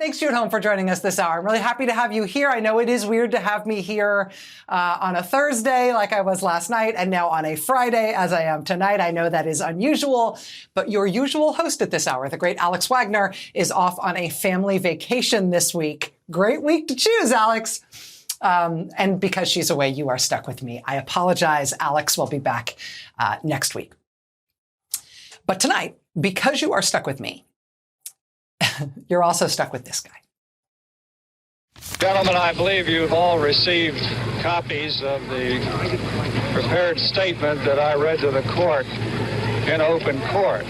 Thanks you at home for joining us this hour. I'm really happy to have you here. I know it is weird to have me here on a Thursday like I was last night and now on a Friday as I am tonight. I know that is unusual, but your usual host at this hour, the great Alex Wagner, is off on a family vacation this week. Great week to choose, Alex. And because she's away, you are stuck with me. I apologize. Alex will be back next week. But tonight, because you are stuck with me, you're also stuck with this guy. Gentlemen, I believe you've all received copies of the prepared statement that I read to the court in open court.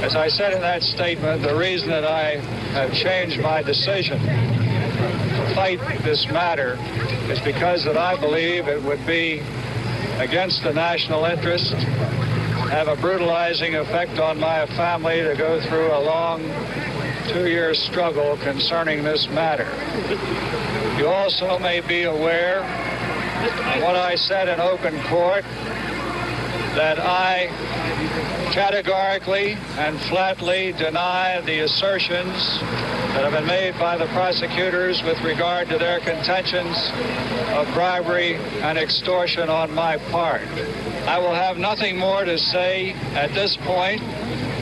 As I said in that statement, the reason that I have changed my decision to fight this matter is because that I believe it would be against the national interest, have a brutalizing effect on my family to go through a long 2-year struggle concerning this matter. You also may be aware of what I said in open court, that I categorically and flatly deny the assertions that have been made by the prosecutors with regard to their contentions of bribery and extortion on my part. I will have nothing more to say at this point.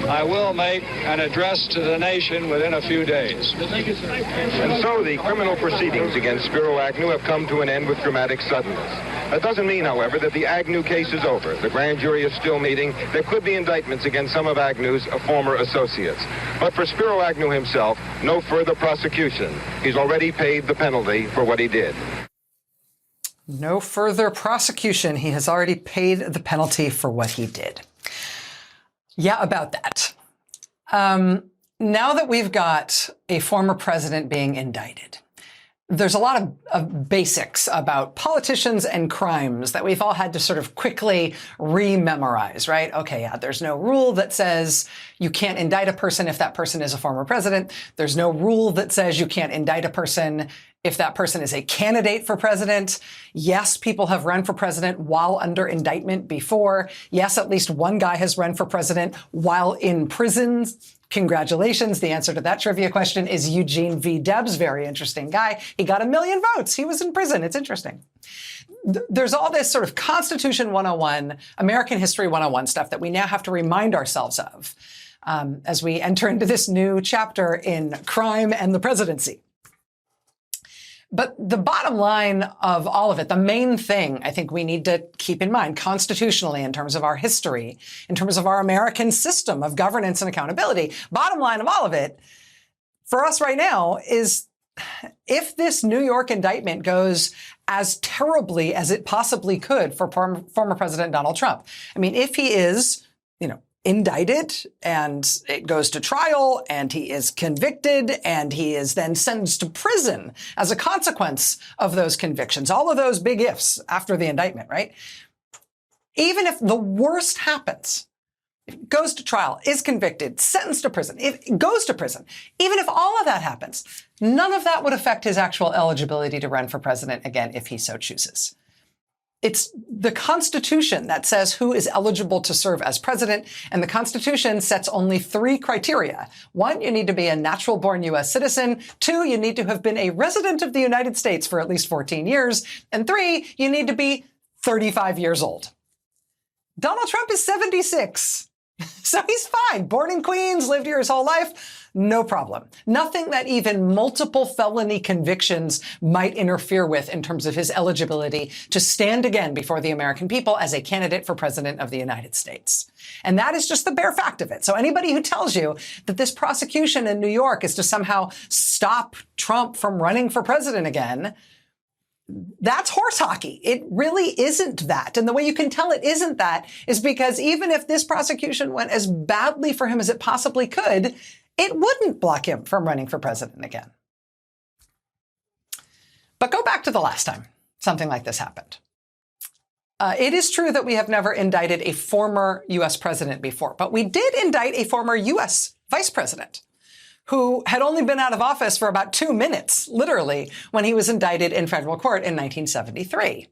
I will make an address to the nation within a few days. And so the criminal proceedings against Spiro Agnew have come to an end with dramatic suddenness. That doesn't mean, however, that the Agnew case is over. The grand jury is still meeting. There could be indictments against some of Agnew's former associates. But for Spiro Agnew himself, no further prosecution. He's already paid the penalty for what he did. No further prosecution. He has already paid the penalty for what he did. Yeah, about that. Now that we've got a former president being indicted, there's a lot of basics about politicians and crimes that we've all had to sort of quickly rememorize, right? Okay, yeah, there's no rule that says you can't indict a person if that person is a former president. There's no rule that says you can't indict a person if that person is a candidate for president. Yes, people have run for president while under indictment before. Yes, at least one guy has run for president while in prison. Congratulations. The answer to that trivia question is Eugene V. Debs. Very interesting guy. He got 1 million votes. He was in prison. It's interesting. There's all this sort of Constitution 101, American History 101 stuff that we now have to remind ourselves of as we enter into this new chapter in crime and the presidency. But the bottom line of all of it, the main thing I think we need to keep in mind constitutionally in terms of our history, in terms of our American system of governance and accountability, bottom line of all of it for us right now is if this New York indictment goes as terribly as it possibly could for former President Donald Trump. I mean, if he is, indicted and it goes to trial and he is convicted and he is then sentenced to prison as a consequence of those convictions, all of those big ifs after the indictment, right? Even if the worst happens, goes to trial, is convicted, sentenced to prison, if it goes to prison, even if all of that happens, none of that would affect his actual eligibility to run for president again if he so chooses. It's the Constitution that says who is eligible to serve as president, and the Constitution sets only 3 criteria. 1, you need to be a natural-born U.S. citizen. 2, you need to have been a resident of the United States for at least 14 years. And 3, you need to be 35 years old. Donald Trump is 76. So he's fine. Born in Queens, lived here his whole life. No problem. Nothing that even multiple felony convictions might interfere with in terms of his eligibility to stand again before the American people as a candidate for president of the United States. And that is just the bare fact of it. So anybody who tells you that this prosecution in New York is to somehow stop Trump from running for president again, that's horse hockey. It really isn't that. And the way you can tell it isn't that is because even if this prosecution went as badly for him as it possibly could, it wouldn't block him from running for president again. But go back to the last time something like this happened. It is true that we have never indicted a former U.S. president before, but we did indict a former U.S. vice president who had only been out of office for about 2 minutes, literally, when he was indicted in federal court in 1973.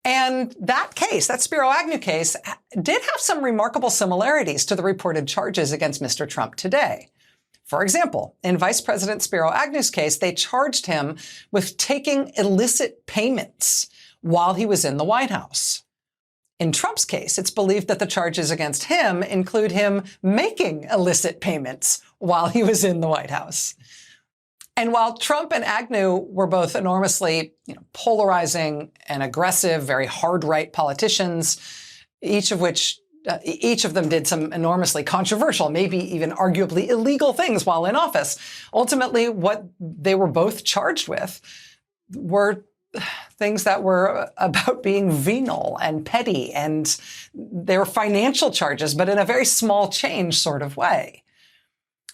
And that case, that Spiro Agnew case, did have some remarkable similarities to the reported charges against Mr. Trump today. For example, in Vice President Spiro Agnew's case, they charged him with taking illicit payments while he was in the White House. In Trump's case, it's believed that the charges against him include him making illicit payments while he was in the White House. And while Trump and Agnew were both enormously, polarizing and aggressive, very hard-right politicians, each of them did some enormously controversial, maybe even arguably illegal things while in office, ultimately what they were both charged with were things that were about being venal and petty, and they were financial charges, but in a very small change sort of way.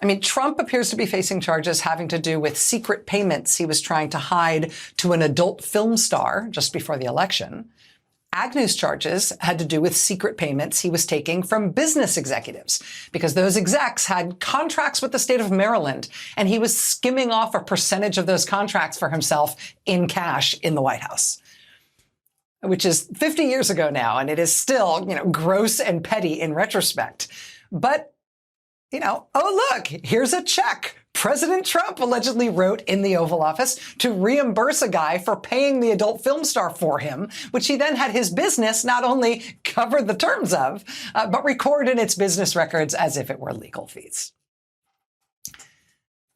I mean, Trump appears to be facing charges having to do with secret payments he was trying to hide to an adult film star just before the election. Agnew's charges had to do with secret payments he was taking from business executives because those execs had contracts with the state of Maryland, and he was skimming off a percentage of those contracts for himself in cash in the White House, which is 50 years ago now, and it is still, gross and petty in retrospect. But, oh, look, here's a check President Trump allegedly wrote in the Oval Office to reimburse a guy for paying the adult film star for him, which he then had his business not only cover the terms of, but record in its business records as if it were legal fees.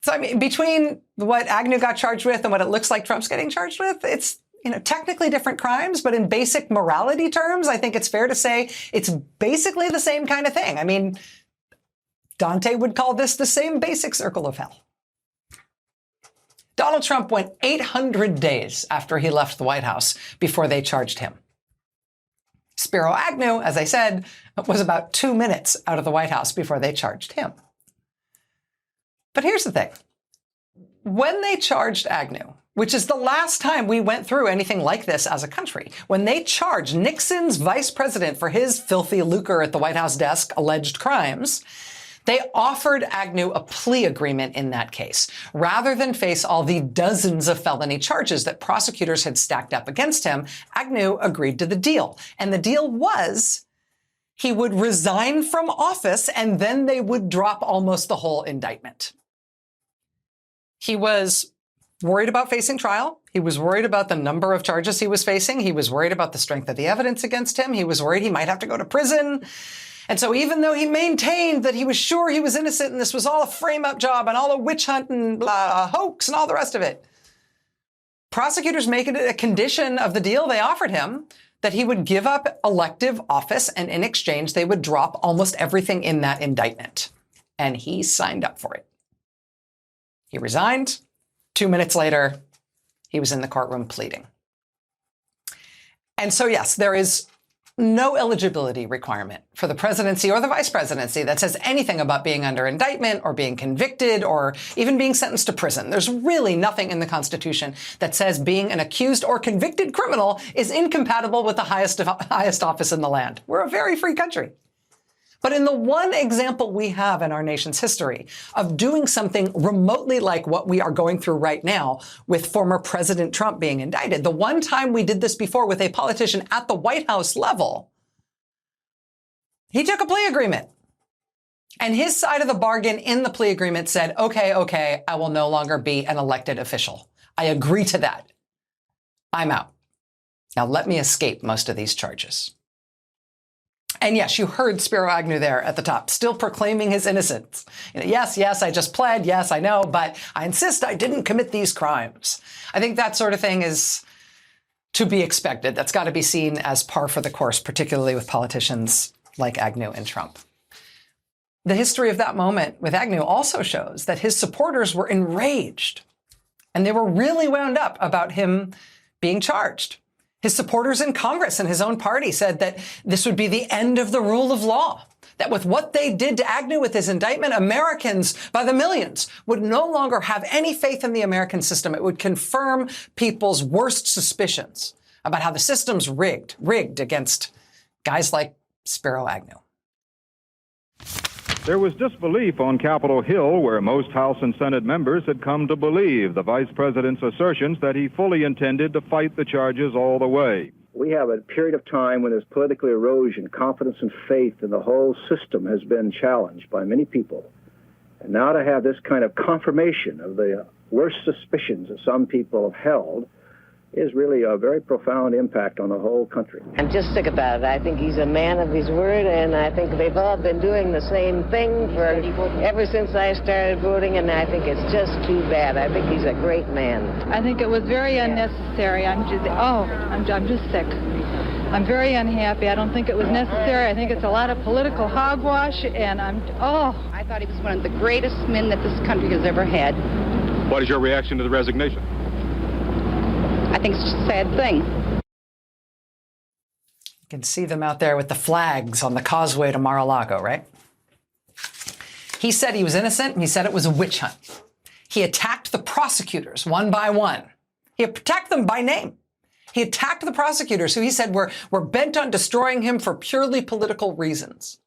So, I mean, between what Agnew got charged with and what it looks like Trump's getting charged with, it's, technically different crimes, but in basic morality terms, I think it's fair to say it's basically the same kind of thing. I mean, Dante would call this the same basic circle of hell. Donald Trump went 800 days after he left the White House before they charged him. Spiro Agnew, as I said, was about 2 minutes out of the White House before they charged him. But here's the thing. When they charged Agnew, which is the last time we went through anything like this as a country, when they charged Nixon's vice president for his filthy lucre at the White House desk alleged crimes, they offered Agnew a plea agreement in that case. Rather than face all the dozens of felony charges that prosecutors had stacked up against him, Agnew agreed to the deal. And the deal was he would resign from office and then they would drop almost the whole indictment. He was worried about facing trial. He was worried about the number of charges he was facing. He was worried about the strength of the evidence against him. He was worried he might have to go to prison. And so even though he maintained that he was sure he was innocent and this was all a frame-up job and all a witch hunt and blah, a hoax and all the rest of it, prosecutors make it a condition of the deal they offered him that he would give up elective office, and in exchange, they would drop almost everything in that indictment. And he signed up for it. He resigned. 2 minutes later, he was in the courtroom pleading. And so, yes, there is no eligibility requirement for the presidency or the vice presidency that says anything about being under indictment or being convicted or even being sentenced to prison. There's really nothing in the Constitution that says being an accused or convicted criminal is incompatible with the highest office in the land. We're a very free country. But in the one example we have in our nation's history of doing something remotely like what we are going through right now with former President Trump being indicted, the one time we did this before with a politician at the White House level, he took a plea agreement. And his side of the bargain in the plea agreement said, okay, I will no longer be an elected official. I agree to that. I'm out. Now let me escape most of these charges. And yes, you heard Spiro Agnew there at the top, still proclaiming his innocence. Yes, I just pled. Yes, I know, but I insist I didn't commit these crimes. I think that sort of thing is to be expected. That's got to be seen as par for the course, particularly with politicians like Agnew and Trump. The history of that moment with Agnew also shows that his supporters were enraged, and they were really wound up about him being charged. His supporters in Congress and his own party said that this would be the end of the rule of law, that with what they did to Agnew with his indictment, Americans by the millions would no longer have any faith in the American system. It would confirm people's worst suspicions about how the system's rigged against guys like Spiro Agnew. There was disbelief on Capitol Hill, where most House and Senate members had come to believe the vice president's assertions that he fully intended to fight the charges all the way. We have a period of time when there's political erosion, confidence and faith in the whole system has been challenged by many people. And now to have this kind of confirmation of the worst suspicions that some people have held is really a very profound impact on the whole country. I'm just sick about it. I think he's a man of his word, and I think they've all been doing the same thing for ever since I started voting, and I think it's just too bad. I think he's a great man. I think it was very unnecessary. I'm just sick. I'm very unhappy. I don't think it was necessary. I think it's a lot of political hogwash, and I thought he was one of the greatest men that this country has ever had. What is your reaction to the resignation? I think it's just a sad thing. You can see them out there with the flags on the causeway to Mar-a-Lago, right? He said he was innocent, and he said it was a witch hunt. He attacked the prosecutors one by one. He attacked them by name. He attacked the prosecutors who he said were bent on destroying him for purely political reasons.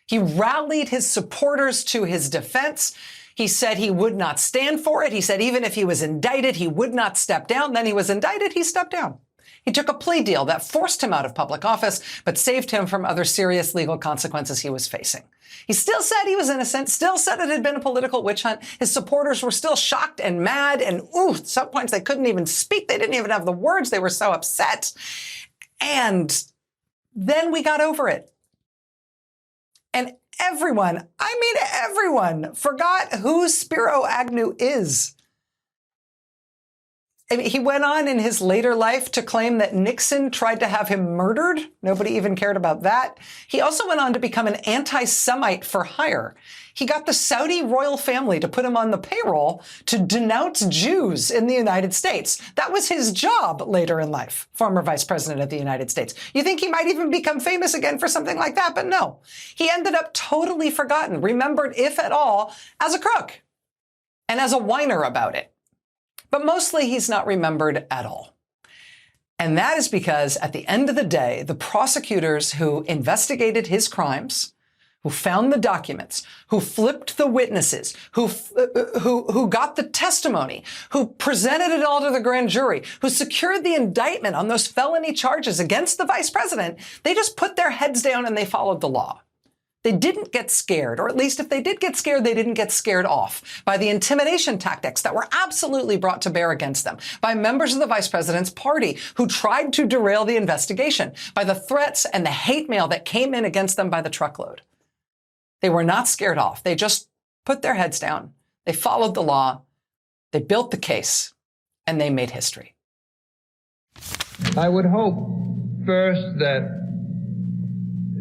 He rallied his supporters to his defense. He said he would not stand for it. He said even if he was indicted, he would not step down. Then he was indicted, he stepped down. He took a plea deal that forced him out of public office, but saved him from other serious legal consequences he was facing. He still said he was innocent, still said it had been a political witch hunt. His supporters were still shocked and mad, and at some points they couldn't even speak. They didn't even have the words. They were so upset. And then we got over it. And everyone forgot who Spiro Agnew is. I mean, he went on in his later life to claim that Nixon tried to have him murdered. Nobody even cared about that. He also went on to become an anti-Semite for hire. He got the Saudi royal family to put him on the payroll to denounce Jews in the United States. That was his job later in life, former vice president of the United States. You think he might even become famous again for something like that, but no. He ended up totally forgotten, remembered, if at all, as a crook and as a whiner about it. But mostly he's not remembered at all. And that is because at the end of the day, the prosecutors who investigated his crimes, who found the documents, who flipped the witnesses, who got the testimony, who presented it all to the grand jury, who secured the indictment on those felony charges against the vice president, they just put their heads down and they followed the law. They didn't get scared, or at least if they did get scared, they didn't get scared off by the intimidation tactics that were absolutely brought to bear against them, by members of the vice president's party who tried to derail the investigation, by the threats and the hate mail that came in against them by the truckload. They were not scared off. They just put their heads down. They followed the law. They built the case, and they made history. I would hope first that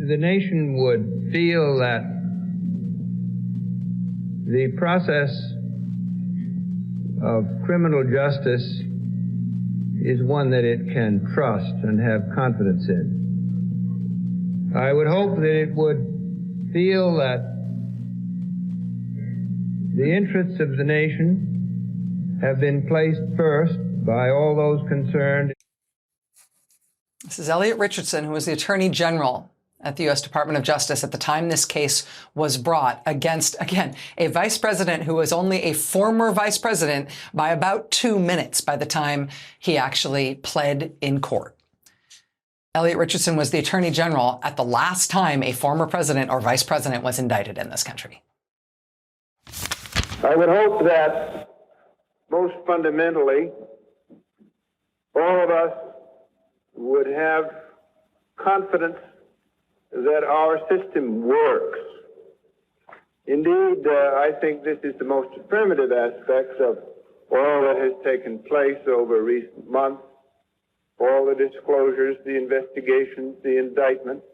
the nation would feel that the process of criminal justice is one that it can trust and have confidence in. I would hope that it would feel that the interests of the nation have been placed first by all those concerned. This is Elliot Richardson, who was the Attorney General at the U.S. Department of Justice at the time this case was brought against, again, a vice president who was only a former vice president by about 2 minutes by the time he actually pled in court. Elliot Richardson was the Attorney General at the last time a former president or vice president was indicted in this country. I would hope that most fundamentally, all of us would have confidence that our system works. Indeed, I think this is the most affirmative aspect of all that has taken place over recent months, all the disclosures, the investigations, the indictments.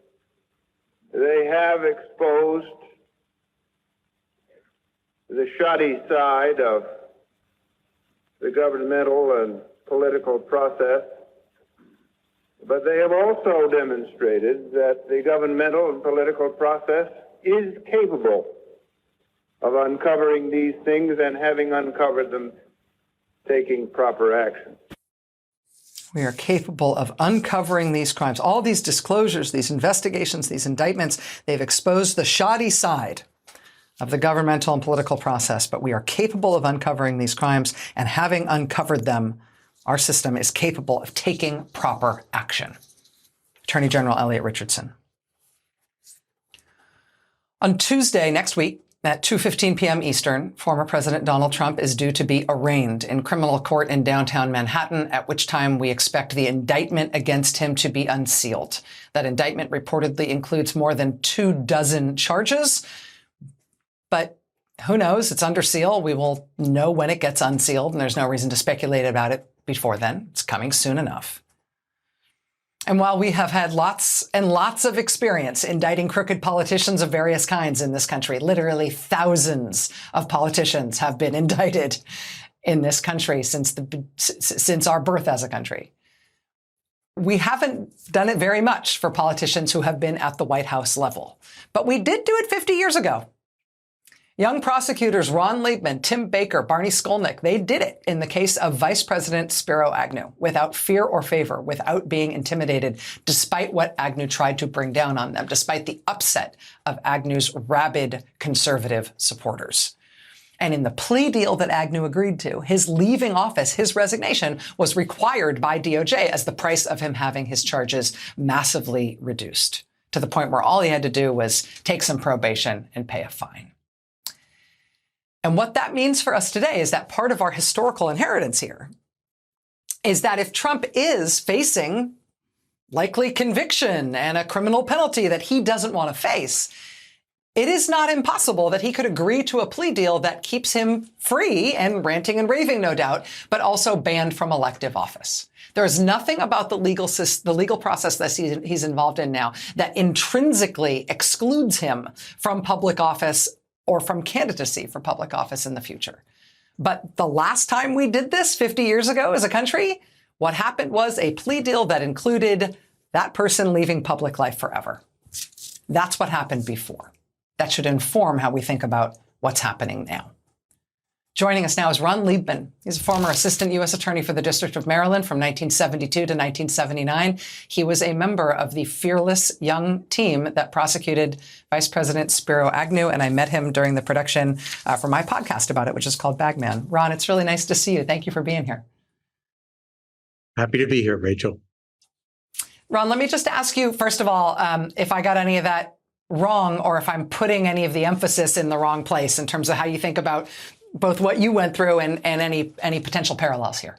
They have exposed the shoddy side of the governmental and political process, but they have also demonstrated that the governmental and political process is capable of uncovering these things and, having uncovered them, taking proper action. We are capable of uncovering these crimes. All these disclosures, these investigations, these indictments, they've exposed the shoddy side of the governmental and political process, but we are capable of uncovering these crimes, and having uncovered them, our system is capable of taking proper action. Attorney General Elliot Richardson. On Tuesday next week, At 2:15 p.m. Eastern, former President Donald Trump is due to be arraigned in criminal court in downtown Manhattan, at which time we expect the indictment against him to be unsealed. That indictment reportedly includes more than 24 charges, but who knows? It's under seal. We will know when it gets unsealed, and there's no reason to speculate about it before then. It's coming soon enough. And while we have had lots and lots of experience indicting crooked politicians of various kinds in this country, literally thousands of politicians have been indicted in this country since our birth as a country. We haven't done it very much for politicians who have been at the White House level, but we did do it 50 years ago. Young prosecutors Ron Liebman, Tim Baker, Barney Skolnick, they did it in the case of Vice President Spiro Agnew without fear or favor, without being intimidated, despite what Agnew tried to bring down on them, despite the upset of Agnew's rabid conservative supporters. And in the plea deal that Agnew agreed to, his leaving office, his resignation, was required by DOJ as the price of him having his charges massively reduced, to the point where all he had to do was take some probation and pay a fine. And what that means for us today is that part of our historical inheritance here is that if Trump is facing likely conviction and a criminal penalty that he doesn't want to face, it is not impossible that he could agree to a plea deal that keeps him free and ranting and raving, no doubt, but also banned from elective office. There is nothing about the legal process that he's involved in now that intrinsically excludes him from public office or from candidacy for public office in the future. But the last time we did this 50 years ago as a country, what happened was a plea deal that included that person leaving public life forever. That's what happened before. That should inform how we think about what's happening now. Joining us now is Ron Liebman. He's a former assistant U.S. attorney for the District of Maryland from 1972 to 1979. He was a member of the fearless young team that prosecuted Vice President Spiro Agnew, and I met him during the production for my podcast about it, which is called Bagman. Ron, it's really nice to see you. Thank you for being here. Happy to be here, Rachel. Ron, let me just ask you, first of all, if I got any of that wrong or if I'm putting any of the emphasis in the wrong place in terms of how you think about both what you went through and any potential parallels here.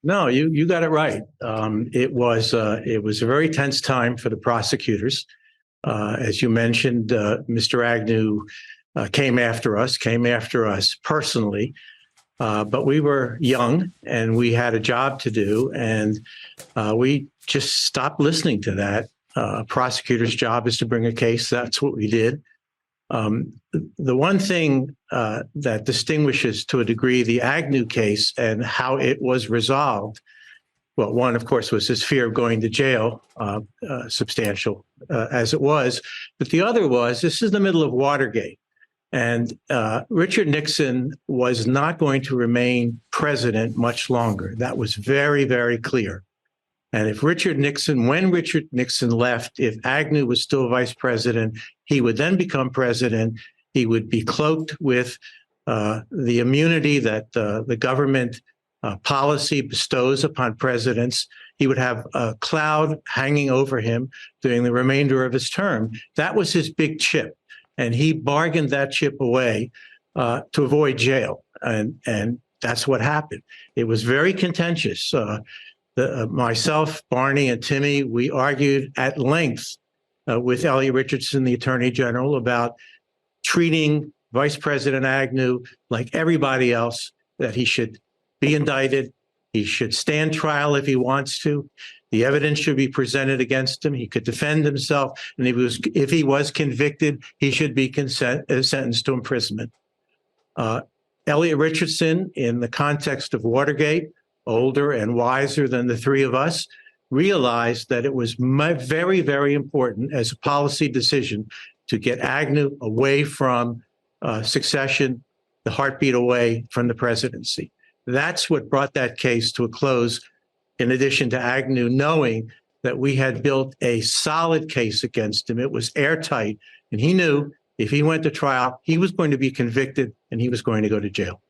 No, you got it right. It was a very tense time for the prosecutors. As you mentioned, Mr. Agnew came after us personally, but we were young and we had a job to do, and we just stopped listening to that. A prosecutor's job is to bring a case. That's what we did. The one thing that distinguishes to a degree the Agnew case and how it was resolved, well, one, of course, was his fear of going to jail, substantial as it was. But the other was, this is the middle of Watergate. And Richard Nixon was not going to remain president much longer. That was very, very clear. And if when Richard Nixon left, if Agnew was still vice president, he would then become president. He would be cloaked with the immunity that the government policy bestows upon presidents. He would have a cloud hanging over him during the remainder of his term. That was his big chip. And he bargained that chip away to avoid jail. And that's what happened. It was very contentious. Myself, Barney, and Timmy, we argued at length with Elliot Richardson, the Attorney General, about treating Vice President Agnew like everybody else, that he should be indicted, he should stand trial if he wants to, the evidence should be presented against him, he could defend himself, and if he was convicted, he should be sentenced to imprisonment. Elliot Richardson, in the context of Watergate, older and wiser than the three of us, realized that it was very, very important as a policy decision to get Agnew away from succession, the heartbeat away from the presidency. That's what brought that case to a close, in addition to Agnew knowing that we had built a solid case against him. It was airtight, and he knew if he went to trial, he was going to be convicted and he was going to go to jail.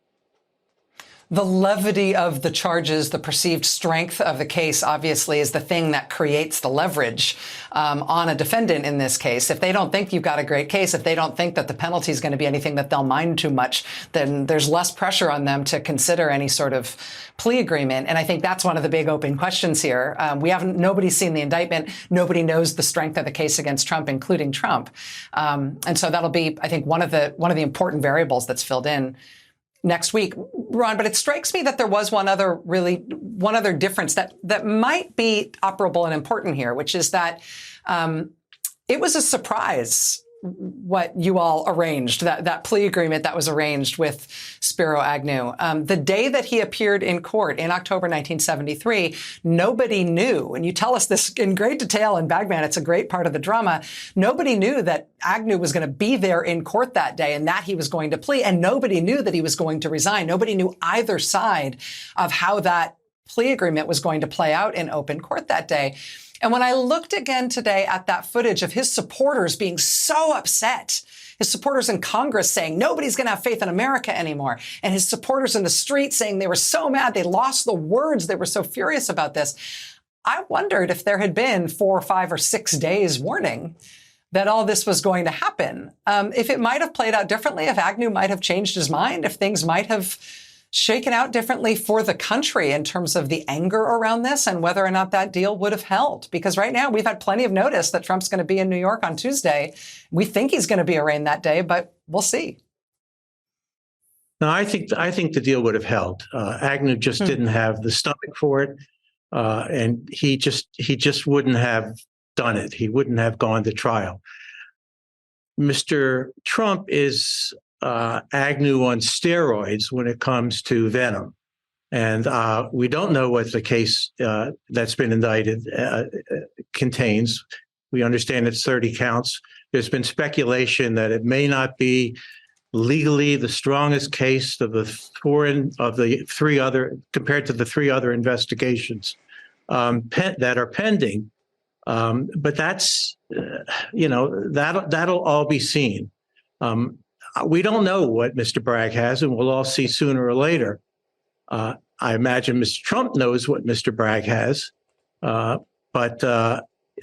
the levity of the charges, the perceived strength of the case, obviously, is the thing that creates the leverage on a defendant in this case. If they don't think you've got a great case, if they don't think that the penalty is going to be anything that they'll mind too much, then there's less pressure on them to consider any sort of plea agreement. And I think that's one of the big open questions here. Nobody's seen the indictment. Nobody knows the strength of the case against Trump, including Trump. And so that'll be, I think, one of the important variables that's filled in next week, Ron. But it strikes me that there was one other difference that might be operable and important here, which is that it was a surprise what you all arranged, that plea agreement that was arranged with Spiro Agnew. The day that he appeared in court in October 1973, nobody knew, and you tell us this in great detail in Bagman, it's a great part of the drama, nobody knew that Agnew was going to be there in court that day and that he was going to plea, and nobody knew that he was going to resign. Nobody knew either side of how that plea agreement was going to play out in open court that day. And when I looked again today at that footage of his supporters being so upset, his supporters in Congress saying nobody's going to have faith in America anymore, and his supporters in the street saying they were so mad, they lost the words, they were so furious about this, I wondered if there had been 4 or 5 or 6 days warning that all this was going to happen. If it might have played out differently, if Agnew might have changed his mind, if things might have shaken out differently for the country in terms of the anger around this and whether or not that deal would have held. Because right now we've had plenty of notice that Trump's going to be in New York on Tuesday. We think he's going to be arraigned that day, but we'll see. No, I think the deal would have held. Agnew just didn't have the stomach for it, and he just wouldn't have done it. He wouldn't have gone to trial. Mr. Trump is Agnew on steroids when it comes to venom. And we don't know what the case that's been indicted contains. We understand it's 30 counts. There's been speculation that it may not be legally the strongest case of the 3 other, compared to the 3 other investigations that are pending. But that's, that'll all be seen. We don't know what Mr. Bragg has, and we'll all see sooner or later. I imagine Mr. Trump knows what Mr. Bragg has, but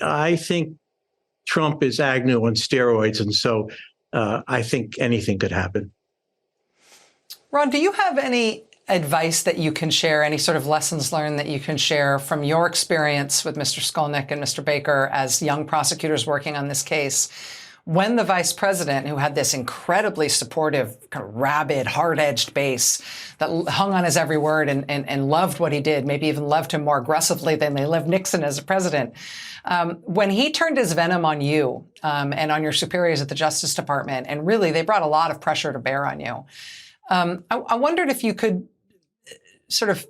I think Trump is Agnew on steroids, and so I think anything could happen. Ron, do you have any advice that you can share, any sort of lessons learned that you can share from your experience with Mr. Skolnick and Mr. Baker as young prosecutors working on this case? When the vice president, who had this incredibly supportive, kind of rabid, hard-edged base that hung on his every word and loved what he did, maybe even loved him more aggressively than they loved Nixon as a president, when he turned his venom on you and on your superiors at the Justice Department, and really they brought a lot of pressure to bear on you, I wondered if you could sort of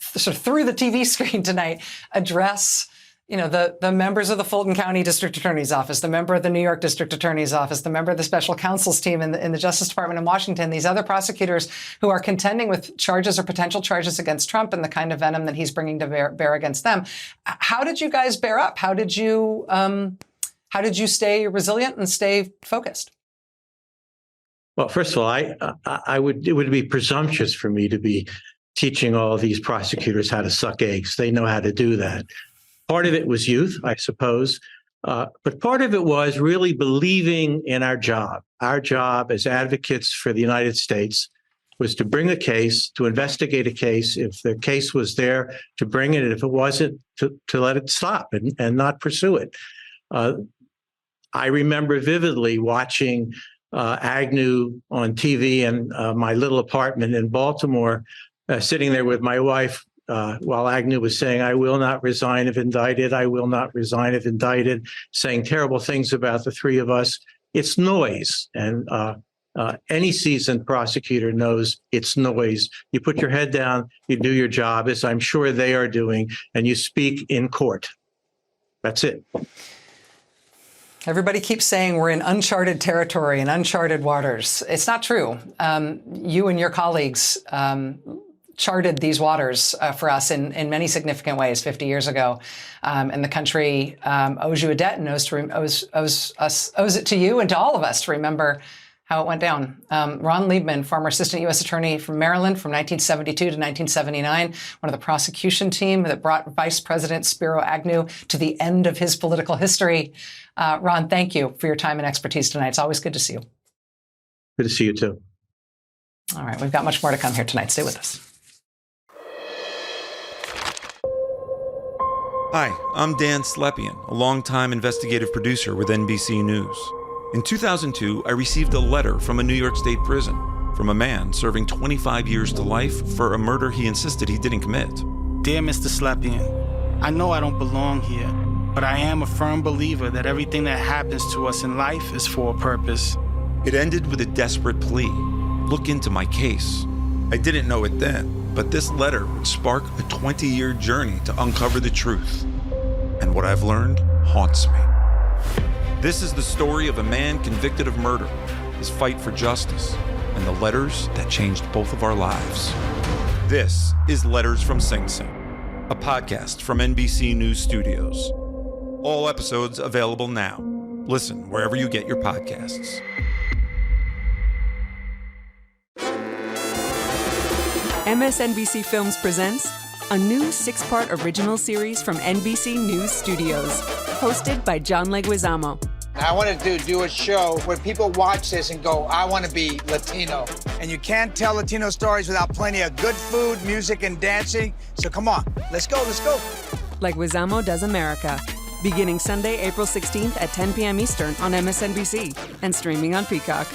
through the TV screen tonight address the members of the Fulton County District Attorney's Office, the member of the New York District Attorney's Office, the member of the Special Counsel's team in the Justice Department in Washington, these other prosecutors who are contending with charges or potential charges against Trump and the kind of venom that he's bringing to bear against them. How did you guys bear up? How did you stay resilient and stay focused? Well, first of all, it would be presumptuous for me to be teaching all these prosecutors how to suck eggs. They know how to do that. Part of it was youth, I suppose, but part of it was really believing in our job. Our job as advocates for the United States was to bring a case, to investigate a case. If the case was there, to bring it. If it wasn't, to let it stop and not pursue it. I remember vividly watching Agnew on TV in my little apartment in Baltimore, sitting there with my wife, while Agnew was saying, "I will not resign if indicted. I will not resign if indicted," saying terrible things about the 3 of us. It's noise. And any seasoned prosecutor knows it's noise. You put your head down, you do your job, as I'm sure they are doing, and you speak in court. That's it. Everybody keeps saying we're in uncharted territory and uncharted waters. It's not true. You and your colleagues charted these waters for us in many significant ways 50 years ago. And the country owes you a debt and owes it to you and to all of us to remember how it went down. Ron Liebman, former assistant U.S. attorney from Maryland from 1972 to 1979, one of the prosecution team that brought Vice President Spiro Agnew to the end of his political history. Ron, thank you for your time and expertise tonight. It's always good to see you. Good to see you, too. All right, we've got much more to come here tonight. Stay with us. Hi, I'm Dan Slepian, a longtime investigative producer with NBC News. In 2002, I received a letter from a New York State prison from a man serving 25 years to life for a murder he insisted he didn't commit. Dear Mr. Slepian, I know I don't belong here, but I am a firm believer that everything that happens to us in life is for a purpose. It ended with a desperate plea. Look into my case. I didn't know it then, but this letter would spark a 20-year journey to uncover the truth. And what I've learned haunts me. This is the story of a man convicted of murder, his fight for justice, and the letters that changed both of our lives. This is Letters from Sing Sing, a podcast from NBC News Studios. All episodes available now. Listen wherever you get your podcasts. MSNBC Films presents a new 6-part original series from NBC News Studios, hosted by John Leguizamo. I wanted to do a show where people watch this and go, I want to be Latino. And you can't tell Latino stories without plenty of good food, music, and dancing. So come on, let's go. Leguizamo Does America, beginning Sunday, April 16th at 10 p.m. Eastern on MSNBC and streaming on Peacock.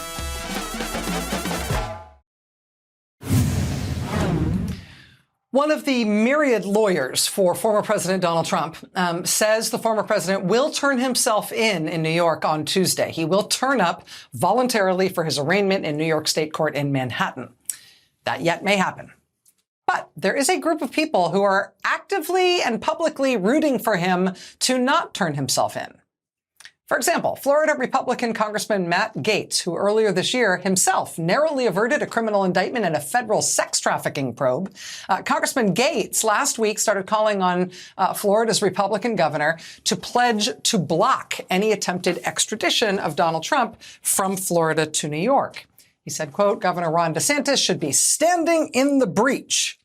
One of the myriad lawyers for former President Donald Trump says the former president will turn himself in New York on Tuesday. He will turn up voluntarily for his arraignment in New York State Court in Manhattan. That yet may happen. But there is a group of people who are actively and publicly rooting for him to not turn himself in. For example, Florida Republican Congressman Matt Gaetz, who earlier this year himself narrowly averted a criminal indictment in a federal sex trafficking probe. Congressman Gaetz last week started calling on Florida's Republican governor to pledge to block any attempted extradition of Donald Trump from Florida to New York. He said, quote, Governor Ron DeSantis should be standing in the breach.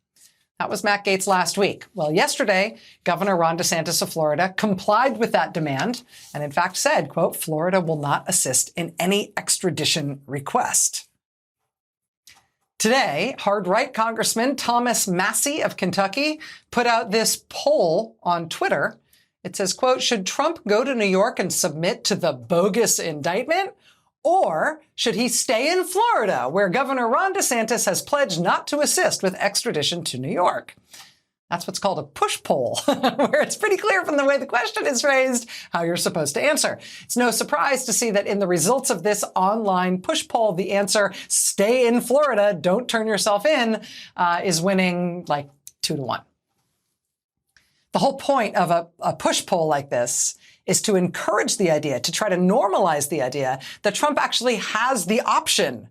That was Matt Gaetz last week. Well, yesterday, Governor Ron DeSantis of Florida complied with that demand and in fact said, quote, Florida will not assist in any extradition request. Today, hard-right Congressman Thomas Massie of Kentucky put out this poll on Twitter. It says, quote, should Trump go to New York and submit to the bogus indictment? Or should he stay in Florida, where Governor Ron DeSantis has pledged not to assist with extradition to New York? That's what's called a push poll, where it's pretty clear from the way the question is phrased how you're supposed to answer. It's no surprise to see that in the results of this online push poll, the answer, stay in Florida, don't turn yourself in, is winning like 2-1. The whole point of a push poll like this is to encourage the idea, to try to normalize the idea that Trump actually has the option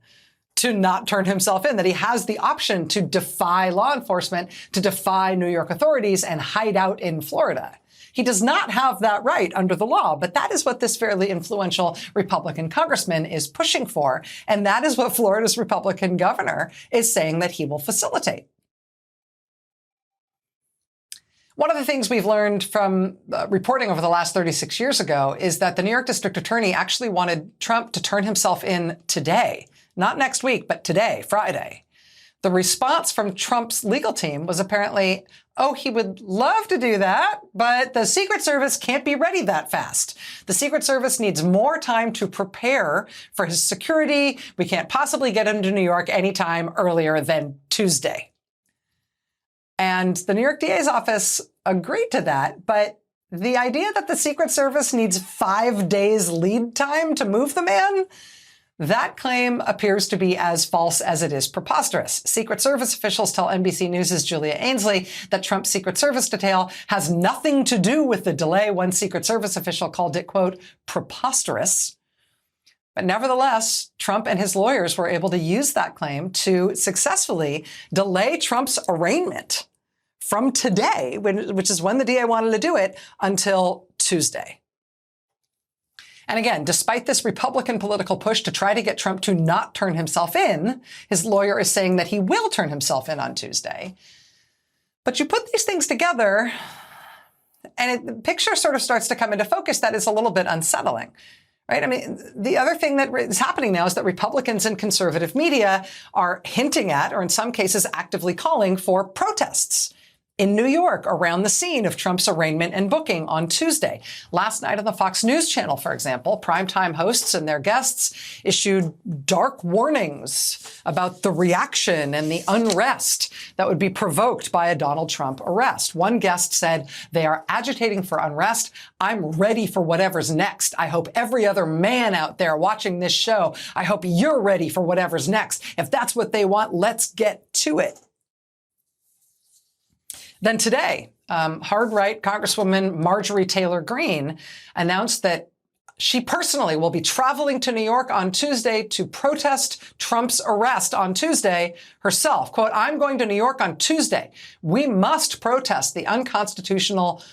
to not turn himself in, that he has the option to defy law enforcement, to defy New York authorities and hide out in Florida. He does not have that right under the law, but that is what this fairly influential Republican congressman is pushing for, and that is what Florida's Republican governor is saying that he will facilitate. One of the things we've learned from reporting over the last 36 years ago is that the New York District Attorney actually wanted Trump to turn himself in today. Not next week, but today, Friday. The response from Trump's legal team was apparently, oh, he would love to do that, but the Secret Service can't be ready that fast. The Secret Service needs more time to prepare for his security. We can't possibly get him to New York anytime earlier than Tuesday. And the New York DA's office agreed to that, but the idea that the Secret Service needs 5 days lead time to move the man, that claim appears to be as false as it is preposterous. Secret Service officials tell NBC News' Julia Ainsley that Trump's Secret Service detail has nothing to do with the delay. One Secret Service official called it, quote, preposterous. But nevertheless, Trump and his lawyers were able to use that claim to successfully delay Trump's arraignment from today, which is when the DA wanted to do it, until Tuesday. And again, despite this Republican political push to try to get Trump to not turn himself in, his lawyer is saying that he will turn himself in on Tuesday. But you put these things together, and the picture sort of starts to come into focus that is a little bit unsettling. Right? I mean, the other thing that is happening now is that Republicans and conservative media are hinting at, or in some cases actively calling for, protests in New York around the scene of Trump's arraignment and booking on Tuesday. Last night on the Fox News channel, for example, primetime hosts and their guests issued dark warnings about the reaction and the unrest that would be provoked by a Donald Trump arrest. One guest said, "They are agitating for unrest. I'm ready for whatever's next. I hope every other man out there watching this show, I hope you're ready for whatever's next. If that's what they want, let's get to it." Then today, hard-right Congresswoman Marjorie Taylor Greene announced that she personally will be traveling to New York on Tuesday to protest Trump's arrest on Tuesday herself. Quote, "I'm going to New York on Tuesday. We must protest the unconstitutional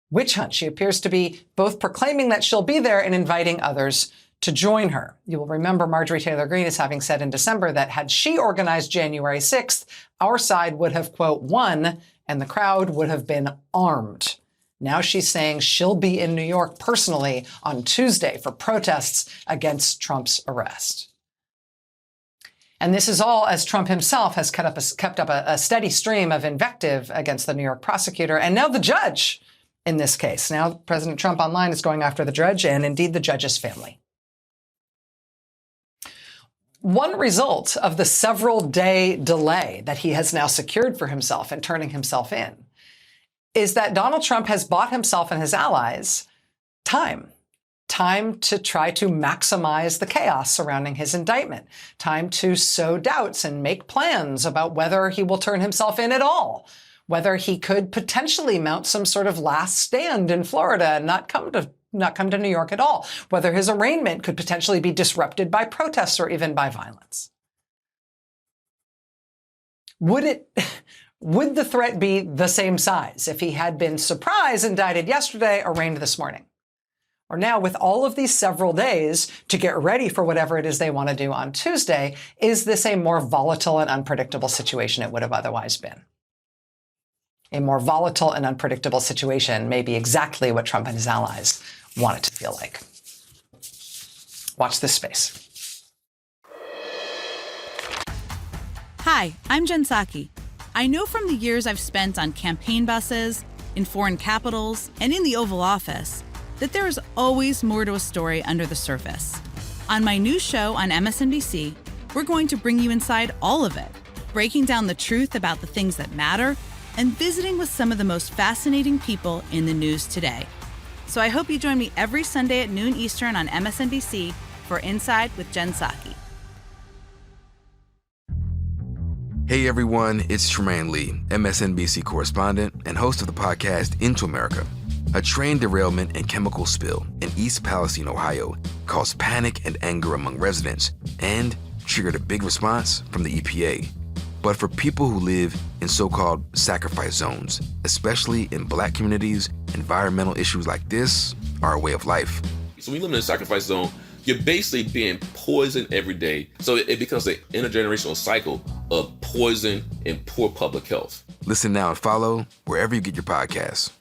witch hunt." She appears to be both proclaiming that she'll be there and inviting others to join her. You will remember Marjorie Taylor Greene as having said in December that had she organized January 6th, our side would have, quote, won, and the crowd would have been armed. Now she's saying she'll be in New York personally on Tuesday for protests against Trump's arrest. And this is all as Trump himself has kept up a steady stream of invective against the New York prosecutor and now the judge in this case. Now President Trump online is going after the judge and indeed the judge's family. One result of the several-day delay that he has now secured for himself in turning himself in is that Donald Trump has bought himself and his allies time to try to maximize the chaos surrounding his indictment, time to sow doubts and make plans about whether he will turn himself in at all, whether he could potentially mount some sort of last stand in Florida and not come to New York at all, whether his arraignment could potentially be disrupted by protests or even by violence. Would the threat be the same size if he had been surprise indicted yesterday, arraigned this morning? Or now, with all of these several days to get ready for whatever it is they want to do on Tuesday, is this a more volatile and unpredictable situation it would have otherwise been? A more volatile and unpredictable situation may be exactly what Trump and his allies want it to feel like. Watch this space. Hi, I'm Jen Psaki. I know from the years I've spent on campaign buses, in foreign capitals, and in the Oval Office that there is always more to a story under the surface. On my new show on MSNBC, we're going to bring you inside all of it, breaking down the truth about the things that matter and visiting with some of the most fascinating people in the news today. So I hope you join me every Sunday at noon Eastern on MSNBC for Inside with Jen Psaki. Hey everyone, it's Tremaine Lee, MSNBC correspondent and host of the podcast Into America. A train derailment and chemical spill in East Palestine, Ohio, caused panic and anger among residents and triggered a big response from the EPA. But for people who live in so-called sacrifice zones, especially in Black communities, environmental issues like this are a way of life. So when you live in a sacrifice zone, you're basically being poisoned every day. So it becomes an intergenerational cycle of poison and poor public health. Listen now and follow wherever you get your podcasts.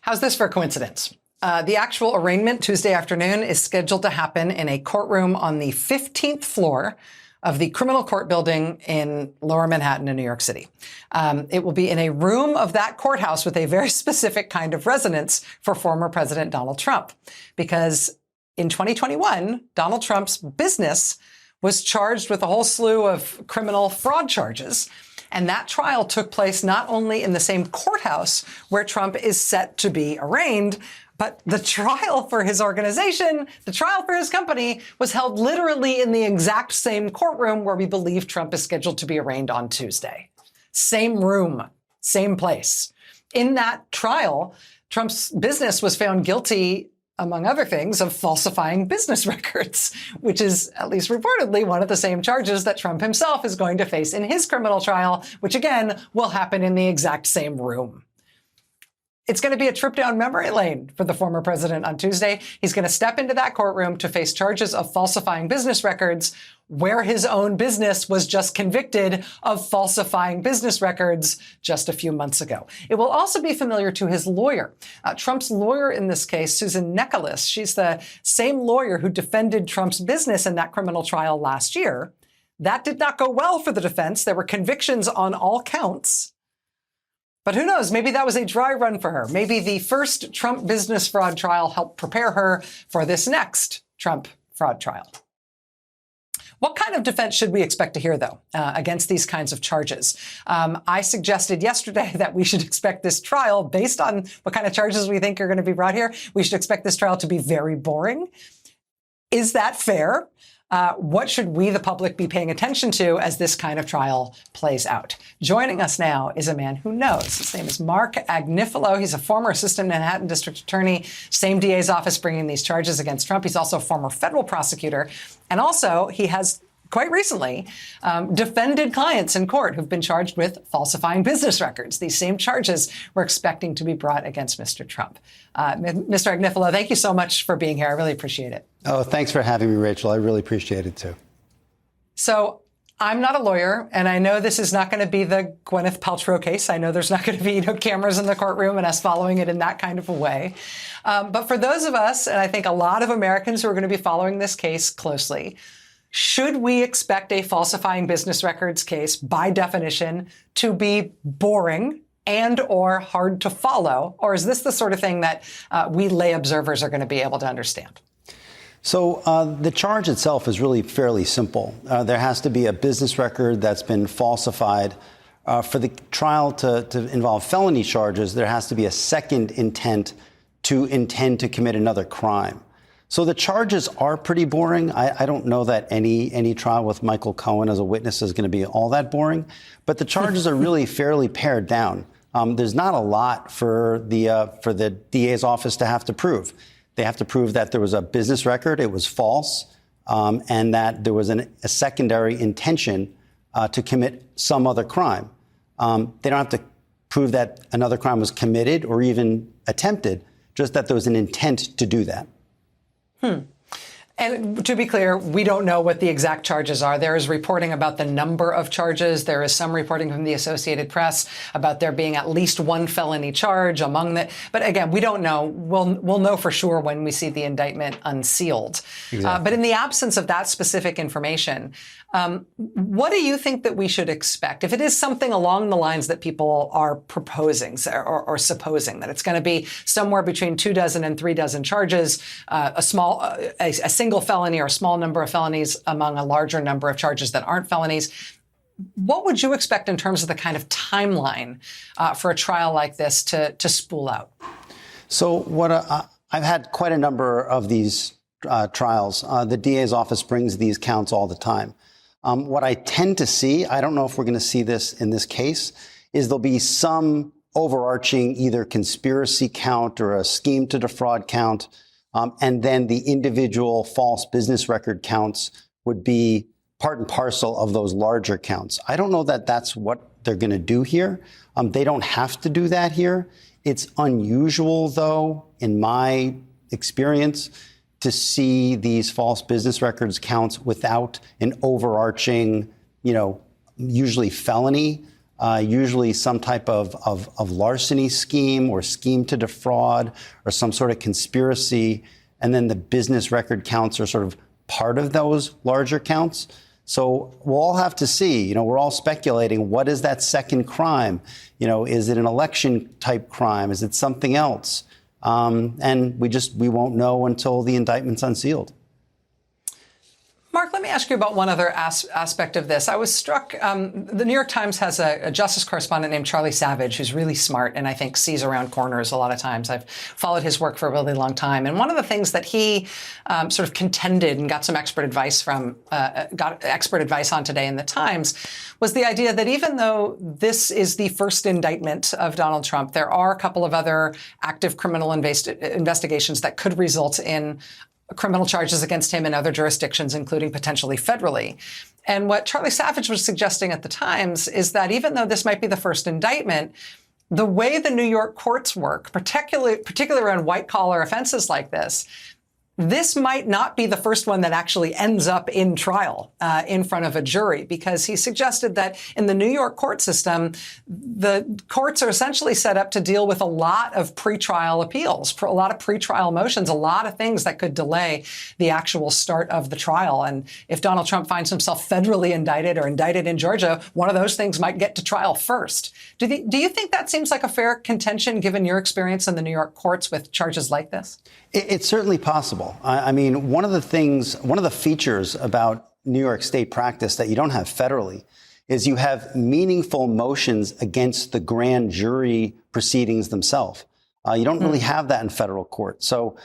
How's this for a coincidence? The actual arraignment Tuesday afternoon is scheduled to happen in a courtroom on the 15th floor of the criminal court building in Lower Manhattan in New York City. It will be in a room of that courthouse with a very specific kind of residence for former President Donald Trump. Because in 2021, Donald Trump's business was charged with a whole slew of criminal fraud charges. And that trial took place not only in the same courthouse where Trump is set to be arraigned, but the trial for his organization, the trial for his company, was held literally in the exact same courtroom where we believe Trump is scheduled to be arraigned on Tuesday. Same room, same place. In that trial, Trump's business was found guilty, among other things, of falsifying business records, which is at least reportedly one of the same charges that Trump himself is going to face in his criminal trial, which again will happen in the exact same room. It's going to be a trip down memory lane for the former president on Tuesday. He's going to step into that courtroom to face charges of falsifying business records, where his own business was just convicted of falsifying business records just a few months ago. It will also be familiar to his lawyer. Trump's lawyer in this case, Susan Nicholas, she's the same lawyer who defended Trump's business in that criminal trial last year. That did not go well for the defense. There were convictions on all counts. But who knows? Maybe that was a dry run for her. Maybe the first Trump business fraud trial helped prepare her for this next Trump fraud trial. What kind of defense should we expect to hear, though, against these kinds of charges? I suggested yesterday that we should expect this trial, based on what kind of charges we think are going to be brought here, we should expect this trial to be very boring. Is that fair? What should we, the public, be paying attention to as this kind of trial plays out? Joining us now is a man who knows. His name is Mark Agnifilo. He's a former assistant Manhattan district attorney, same DA's office bringing these charges against Trump. He's also a former federal prosecutor. And also, he has quite recently defended clients in court who've been charged with falsifying business records. These same charges we're expecting to be brought against Mr. Trump. Mr. Agnifilo, thank you so much for being here. I really appreciate it. Oh, thanks for having me, Rachel. I really appreciate it, too. So I'm not a lawyer, and I know this is not going to be the Gwyneth Paltrow case. I know there's not going to be cameras in the courtroom and us following it in that kind of a way. But for those of us, and I think a lot of Americans who are going to be following this case closely, should we expect a falsifying business records case, by definition, to be boring and or hard to follow? Or is this the sort of thing that we lay observers are going to be able to understand? So the charge itself is really fairly simple. There has to be a business record that's been falsified. For the trial to involve felony charges, there has to be a second intent to intend to commit another crime. So the charges are pretty boring. I don't know that any trial with Michael Cohen as a witness is going to be all that boring, but the charges are really fairly pared down. There's not a lot for the DA's office to have to prove. They have to prove that there was a business record, it was false, and that there was a secondary intention to commit some other crime. They don't have to prove that another crime was committed or even attempted, just that there was an intent to do that. And to be clear, we don't know what the exact charges are. There is reporting about the number of charges. There is some reporting from the Associated Press about there being at least one felony charge among the. But again, we don't know. We'll know for sure when we see the indictment unsealed. Exactly. But in the absence of that specific information, what do you think that we should expect? If it is something along the lines that people are proposing or supposing, that it's going to be somewhere between 24 and 36 charges, a single felony or a small number of felonies among a larger number of charges that aren't felonies, what would you expect in terms of the kind of timeline for a trial like this to spool out? So I've had quite a number of these trials. The DA's office brings these counts all the time. What I tend to see, I don't know if we're going to see this in this case, is there'll be some overarching either conspiracy count or a scheme to defraud count. And then the individual false business record counts would be part and parcel of those larger counts. I don't know that that's what they're going to do here. They don't have to do that here. It's unusual, though, in my experience, to see these false business records counts without an overarching, usually felony, usually some type of larceny scheme or scheme to defraud or some sort of conspiracy. And then the business record counts are sort of part of those larger counts. So we'll all have to see, we're all speculating, what is that second crime? Is it an election type crime? Is it something else? And we won't know until the indictment's unsealed. Mark, let me ask you about one other aspect of this. I was struck, the New York Times has a justice correspondent named Charlie Savage, who's really smart and I think sees around corners a lot of times. I've followed his work for a really long time. And one of the things that he sort of contended and got some expert advice on today in the Times was the idea that even though this is the first indictment of Donald Trump, there are a couple of other active criminal investigations that could result in criminal charges against him in other jurisdictions, including potentially federally. And what Charlie Savage was suggesting at the Times is that even though this might be the first indictment, the way the New York courts work, particularly around white-collar offenses like this might not be the first one that actually ends up in trial in front of a jury, because he suggested that in the New York court system, the courts are essentially set up to deal with a lot of pretrial appeals, a lot of pretrial motions, a lot of things that could delay the actual start of the trial. And if Donald Trump finds himself federally indicted or indicted in Georgia, one of those things might get to trial first. Do you think that seems like a fair contention, given your experience in the New York courts with charges like this? It's certainly possible. I mean, one of the features about New York state practice that you don't have federally is you have meaningful motions against the grand jury proceedings themselves. You don't really have that in federal court. So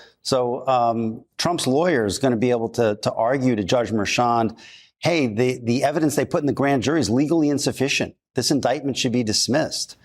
Trump's lawyer is going to be able to argue to Judge Merchan, hey, the evidence they put in the grand jury is legally insufficient. This indictment should be dismissed.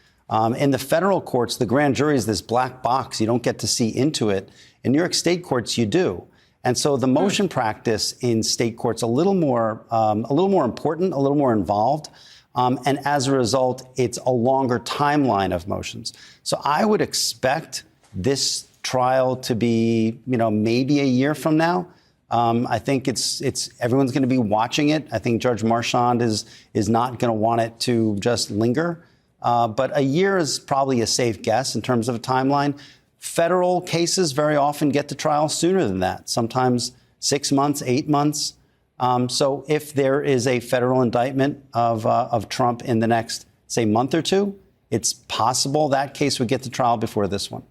In the federal courts, the grand jury is this black box. You don't get to see into it. In New York state courts, you do. And so the motion practice in state courts a little more important, a little more involved. And as a result, it's a longer timeline of motions. So I would expect this trial to be, maybe a year from now. I think it's everyone's going to be watching it. I think Judge Marchand is not going to want it to just linger. But a year is probably a safe guess in terms of a timeline. Federal cases very often get to trial sooner than that, sometimes 6 months, 8 months. So if there is a federal indictment of Trump in the next, say, month or two, it's possible that case would get to trial before this one.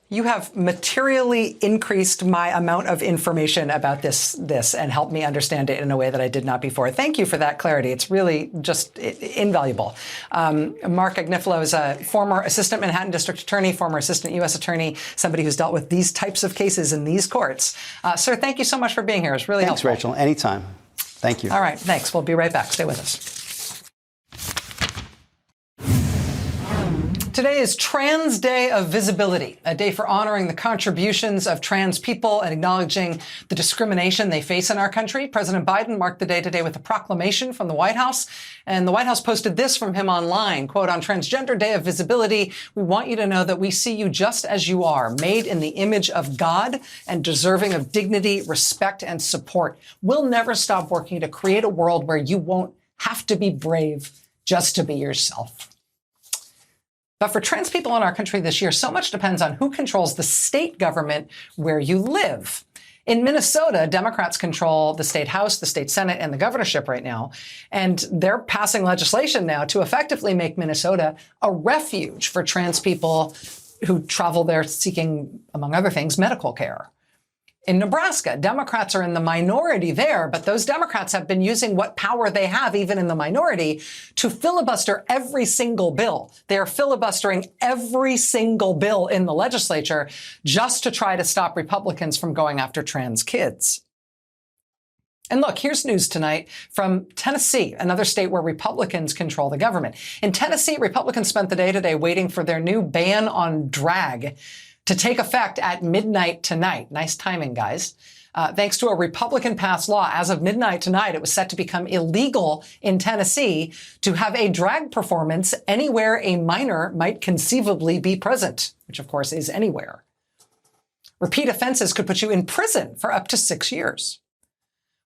You have materially increased my amount of information about this and helped me understand it in a way that I did not before. Thank you for that clarity. It's really just invaluable. Mark Agnifilo is a former assistant Manhattan District Attorney, former assistant U.S. Attorney, somebody who's dealt with these types of cases in these courts. Sir, thank you so much for being here. It's really helpful. Thanks, Rachel. Anytime. Thank you. All right. Thanks. We'll be right back. Stay with us. Today is Trans Day of Visibility, a day for honoring the contributions of trans people and acknowledging the discrimination they face in our country. President Biden marked the day today with a proclamation from the White House, and the White House posted this from him online, quote, "On Transgender Day of Visibility, we want you to know that we see you just as you are, made in the image of God and deserving of dignity, respect, and support. We'll never stop working to create a world where you won't have to be brave just to be yourself." But for trans people in our country this year, so much depends on who controls the state government where you live. In Minnesota, Democrats control the state House, the state Senate, and the governorship right now. And they're passing legislation now to effectively make Minnesota a refuge for trans people who travel there seeking, among other things, medical care. In Nebraska, Democrats are in the minority there, but those Democrats have been using what power they have, even in the minority, to filibuster every single bill. They are filibustering every single bill in the legislature just to try to stop Republicans from going after trans kids. And look, here's news tonight from Tennessee, another state where Republicans control the government. In Tennessee, Republicans spent the day today waiting for their new ban on drag to take effect at midnight tonight. Nice timing, guys. Thanks to a Republican-passed law, as of midnight tonight, it was set to become illegal in Tennessee to have a drag performance anywhere a minor might conceivably be present, which, of course, is anywhere. Repeat offenses could put you in prison for up to 6 years.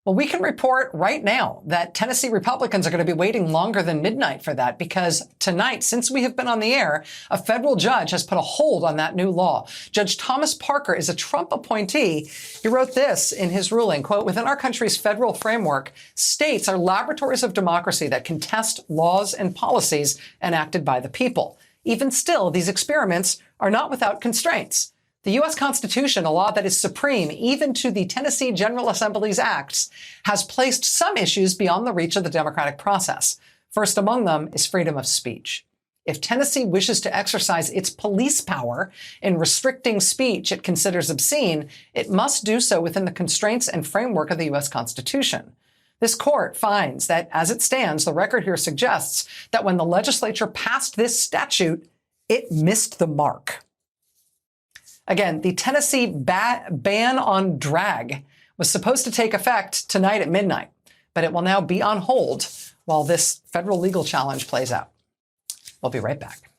Well, we can report right now that Tennessee Republicans are going to be waiting longer than midnight for that, because tonight, since we have been on the air, a federal judge has put a hold on that new law. Judge Thomas Parker is a Trump appointee. He wrote this in his ruling, quote, "Within our country's federal framework, states are laboratories of democracy that can test laws and policies enacted by the people. Even still, these experiments are not without constraints. The U.S. Constitution, a law that is supreme even to the Tennessee General Assembly's acts, has placed some issues beyond the reach of the democratic process. First among them is freedom of speech. If Tennessee wishes to exercise its police power in restricting speech it considers obscene, it must do so within the constraints and framework of the U.S. Constitution. This court finds that, as it stands, the record here suggests that when the legislature passed this statute, it missed the mark." Again, the Tennessee ban on drag was supposed to take effect tonight at midnight, but it will now be on hold while this federal legal challenge plays out. We'll be right back.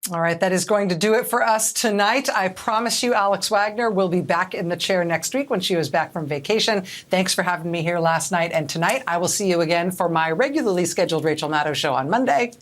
All right, that is going to do it for us tonight. I promise you, Alex Wagner will be back in the chair next week when she was back from vacation. Thanks for having me here last night and tonight. I will see you again for my regularly scheduled Rachel Maddow Show on Monday.